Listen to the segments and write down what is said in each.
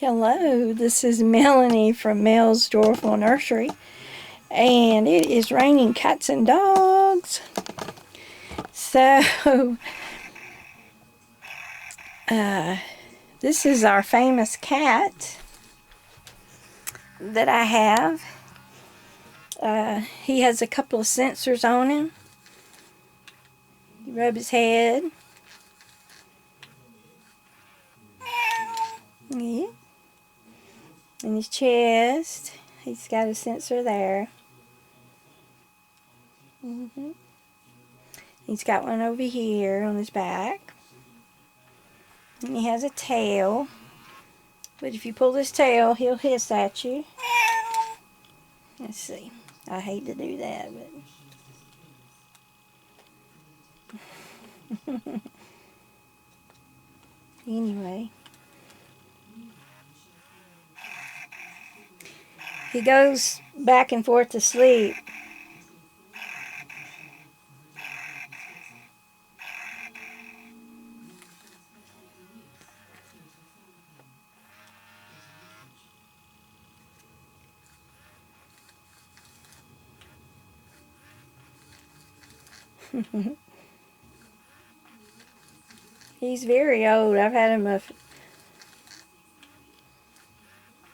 Hello, this is Melanie from Mel's Joyful Nursery, and it is raining cats and dogs. So, this is our famous cat that I have. He has a couple of sensors on him. You rub his head. Yeah. And his chest. He's got a sensor there. He's got one over here on his back. And he has a tail. But if you pull this tail, he'll hiss at you. Let's see. I hate to do that, but anyway. He goes back and forth to sleep. He's very old. I've had him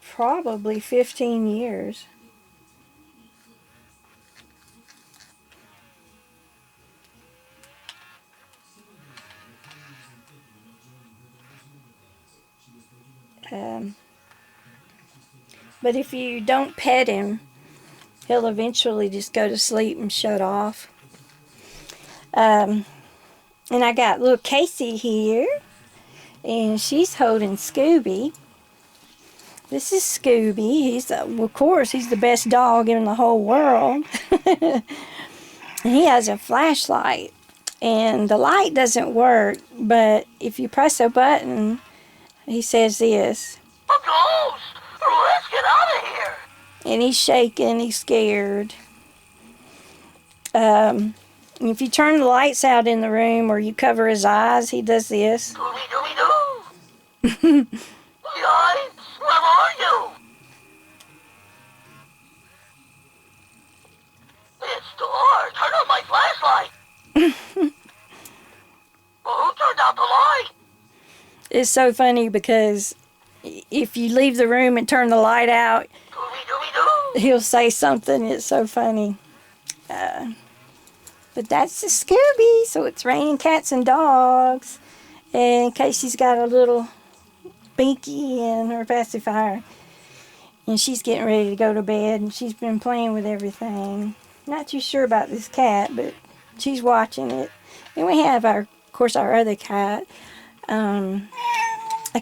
probably 15 years. But if you don't pet him, he'll eventually just go to sleep and shut off. And I got little Casey here, and she's holding Scooby. This is Scooby. He's, of course, he's the best dog in the whole world. And he has a flashlight, and the light doesn't work, but if you press a button, he says this. A ghost! Let's get out of here! And he's shaking, he's scared. If you turn the lights out in the room or you cover his eyes, he does this. Dooby-dooby-doo! Guys, where are you? It's dark. Turn on my flashlight. Who turned out the light? It's so funny because if you leave the room and turn the light out, Dooby-dooby-doo! he'll say something. It's so funny. But that's the Scooby, so it's raining cats and dogs. And Casey's got a little binky in her pacifier. And she's getting ready to go to bed, and she's been playing with everything. Not too sure about this cat, but she's watching it. And we have, of course, our other cat. I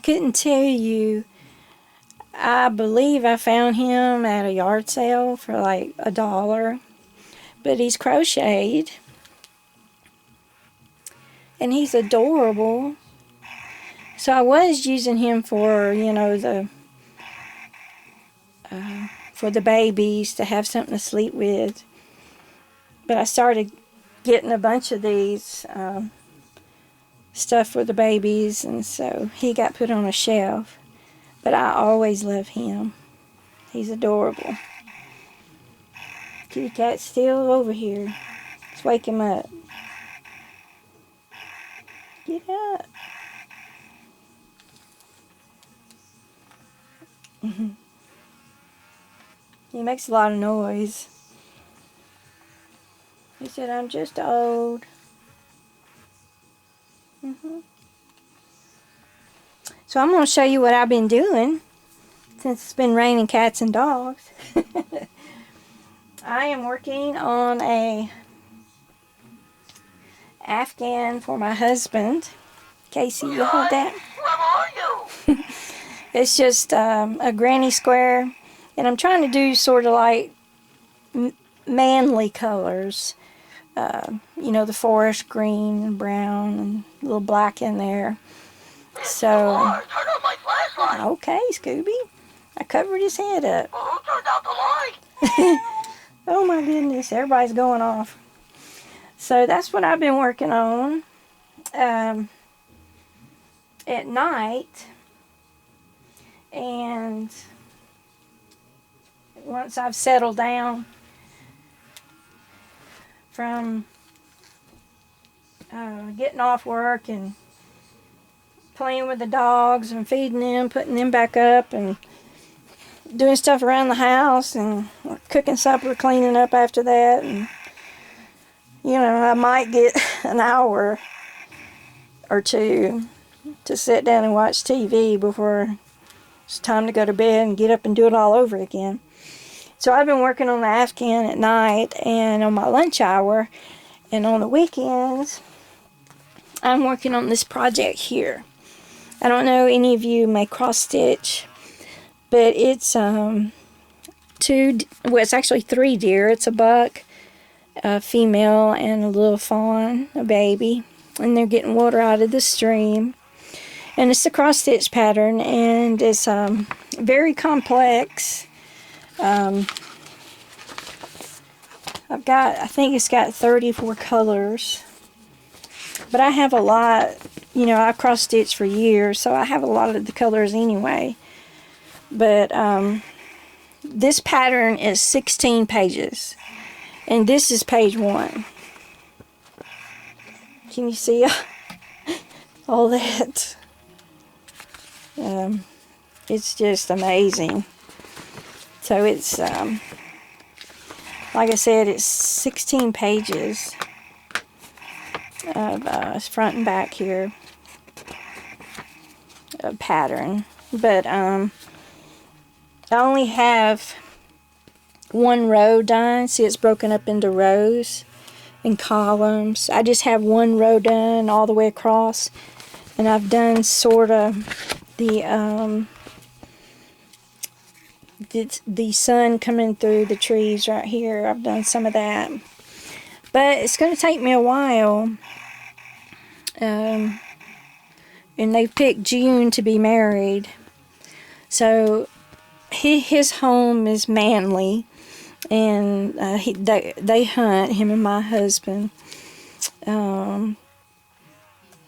couldn't tell you. I believe I found him at a yard sale for like $1. But he's crocheted. And he's adorable. So I was using him for, for the babies to have something to sleep with. But I started getting a bunch of these stuff for the babies, and so he got put on a shelf. But I always love him. He's adorable. Kitty cat's still over here. Let's wake him up. Get up. He makes a lot of noise. He said, I'm just old. So I'm going to show you what I've been doing since it's been raining cats and dogs. I am working on a Afghan for my husband. Casey, you hold that? Where are you? It's just a granny square, and I'm trying to do sort of like manly colors. The forest green and brown and a little black in there. So, turn on my flashlight. Okay, Scooby. I covered his head up. Who turned out the light? Oh my goodness, everybody's going off. So that's what I've been working on. At night, And once I've settled down from getting off work and playing with the dogs and feeding them, putting them back up, and doing stuff around the house and cooking supper, cleaning up after that, and I might get an hour or two to sit down and watch TV before it's time to go to bed and get up and do it all over again. So I've been working on the Afghan at night and on my lunch hour, and on the weekends I'm working on this project here. I don't know any of you may cross stitch, but it's it's actually 3 deer. It's a buck, a female, and a little fawn, a baby, and they're getting water out of the stream. And it's a cross stitch pattern, and it's very complex. I think it's got 34 colors, but I have a lot. I cross stitched for years, so I have a lot of the colors anyway. But this pattern is 16 pages, and this is page 1. Can you see all that? It's just amazing. So it's like I said, it's 16 pages of front and back here a pattern, but I only have 1 row done. See, it's broken up into rows and columns. I just have 1 row done all the way across, and I've done sort of the sun coming through the trees right here. I've done some of that, but it's going to take me a while. And they picked June to be married, so his home is Manly, and they hunt, him and my husband, and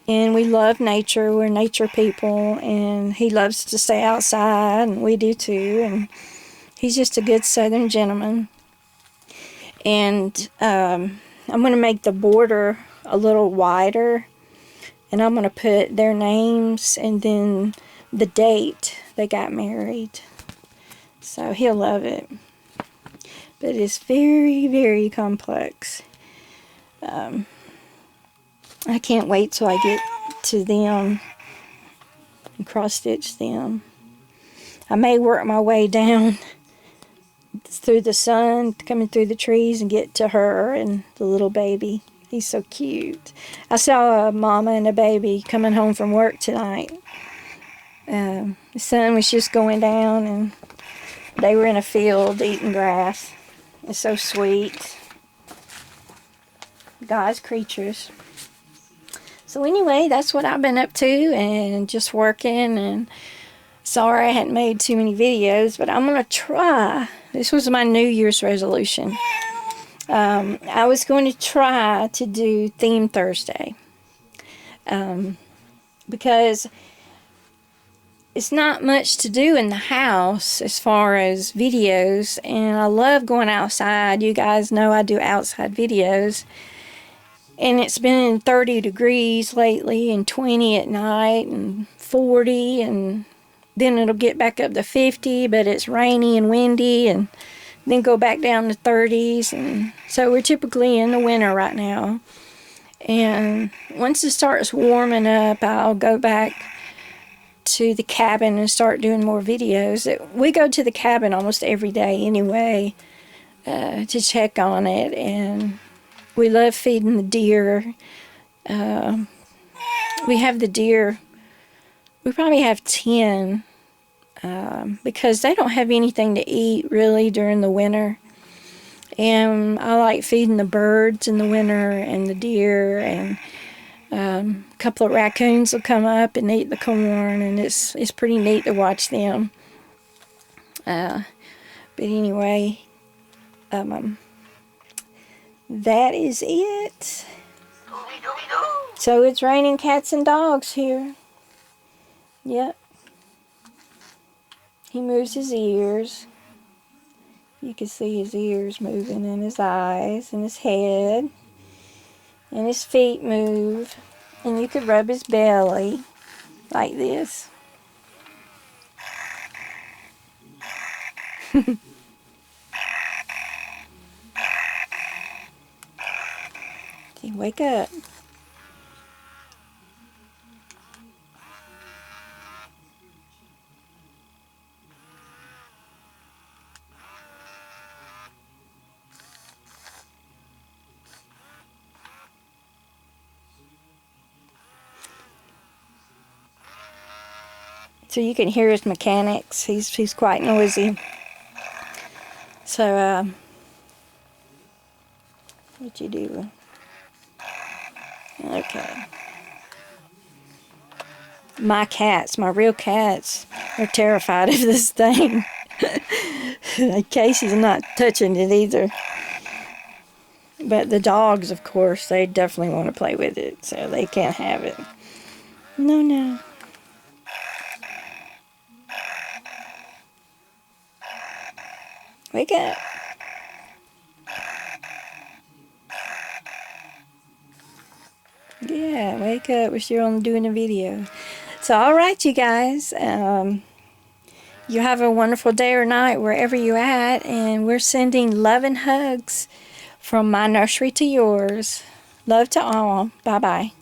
we love nature. We're nature people, and he loves to stay outside, and we do too, and he's just a good Southern gentleman. And I'm going to make the border a little wider, and I'm going to put their names and then the date they got married. So he'll love it. But it's very, very complex. I can't wait till I get to them and cross stitch them. I may work my way down through the sun, coming through the trees, and get to her and the little baby. He's so cute. I saw a mama and a baby coming home from work tonight. The sun was just going down, and they were in a field eating grass. It's so sweet. God's creatures. So anyway, that's what I've been up to, and just working. And sorry I hadn't made too many videos, but I'm going to try. This was my New Year's resolution. I was going to try to do Theme Thursday, because it's not much to do in the house as far as videos, and I love going outside. You guys know I do outside videos, and it's been 30 degrees lately, and 20 at night, and 40, and then it'll get back up to 50, but it's rainy and windy, and then go back down to 30s, and so we're typically in the winter right now. And once it starts warming up, I'll go back to the cabin and start doing more videos. We go to the cabin almost every day anyway, to check on it, and we love feeding the deer. We have the deer, we probably have 10, because they don't have anything to eat really during the winter. And I like feeding the birds in the winter and the deer, and a couple of raccoons will come up and eat the corn, and it's pretty neat to watch them. But anyway, that is it. So it's raining cats and dogs here. Yep. He moves his ears. You can see his ears moving, and his eyes, and his head, and his feet move. And you could rub his belly like this. See, wake up. So you can hear his mechanics. He's quite noisy. So, what you do? Okay. My cats, my real cats, are terrified of this thing. Casey's not touching it either. But the dogs, of course, they definitely want to play with it, so they can't have it. No, no. Wake up. Yeah, wake up. We're still on doing a video. So, all right, you guys. You have a wonderful day or night wherever you're at. And we're sending love and hugs from my nursery to yours. Love to all. Bye-bye.